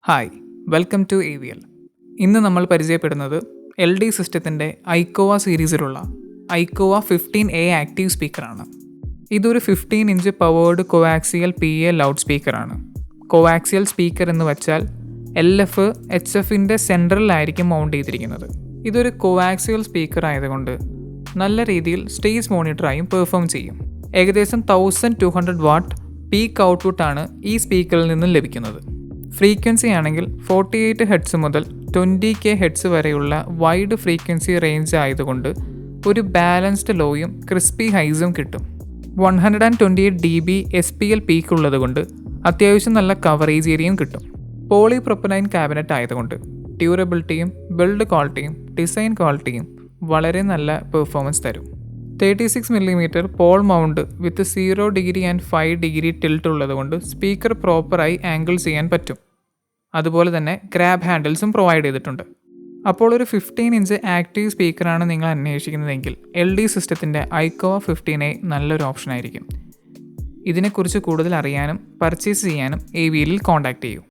Hi, welcome to AVL. ഇന്ന് നമ്മൾ പരിചയപ്പെടുന്നത് LD സിസ്റ്റത്തിൻ്റെ ഐക്കോവ സീരീസിലുള്ള ഐക്കോവ 15A ആക്റ്റീവ് സ്പീക്കറാണ്. ഇതൊരു 15 inch powered coaxial PA loud സ്പീക്കറാണ്. കോവാക്സിയൽ സ്പീക്കർ എന്ന് വച്ചാൽ LF HFൻ്റെ സെൻട്രലിലായിരിക്കും മൗണ്ട് ചെയ്തിരിക്കുന്നത്. ഇതൊരു കോവാക്സിയൽ സ്പീക്കർ ആയതുകൊണ്ട് നല്ല രീതിയിൽ സ്റ്റേജ് മോണിറ്ററായും പെർഫോം ചെയ്യും. ഏകദേശം 1200 വാട്ട് പീക്ക് ഔട്ട്പുട്ടാണ് ഈ സ്പീക്കറിൽ നിന്നും ലഭിക്കുന്നത്. ഫ്രീക്വൻസി ആണെങ്കിൽ 48 ഹെഡ്സ് മുതൽ 20K ഹെഡ്സ് വരെയുള്ള വൈഡ് ഫ്രീക്വൻസി റേഞ്ച് ആയതുകൊണ്ട് ഒരു ബാലൻസ്ഡ് ലോയും ക്രിസ്പി ഹൈസും കിട്ടും. 128 dB SPL പീക്ക് ഉള്ളതുകൊണ്ട് അത്യാവശ്യം നല്ല കവറേജ് ഏരിയയും കിട്ടും. പോളിപ്രൊപ്പലൈൻ ക്യാബിനറ്റ് ആയതുകൊണ്ട് ഡ്യൂറബിലിറ്റിയും ബിൽഡ് ക്വാളിറ്റിയും ഡിസൈൻ ക്വാളിറ്റിയും വളരെ നല്ല പെർഫോമൻസ് തരും. 36 mm pole mount with 0 degree and 5 degree tilt ഉള്ളതുകൊണ്ട് സ്പീക്കർ പ്രോപ്പറായി ആംഗിൾ ചെയ്യാൻ പറ്റും. അതുപോലെ തന്നെ ഗ്രാബ് ഹാൻഡിൽസും പ്രൊവൈഡ് ചെയ്തിട്ടുണ്ട്. അപ്പോൾ ഒരു 15 ഇഞ്ച് ആക്റ്റീവ് സ്പീക്കറാണ് നിങ്ങൾ അന്വേഷിക്കുന്നതെങ്കിൽ LD സിസ്റ്റത്തിൻ്റെ ഐക്കോവ 15A നല്ലൊരു ഓപ്ഷൻ ആയിരിക്കും. ഇതിനെക്കുറിച്ച് കൂടുതൽ അറിയാനും പർച്ചേസ് ചെയ്യാനും AVLൽ കോൺടാക്റ്റ് ചെയ്യൂ.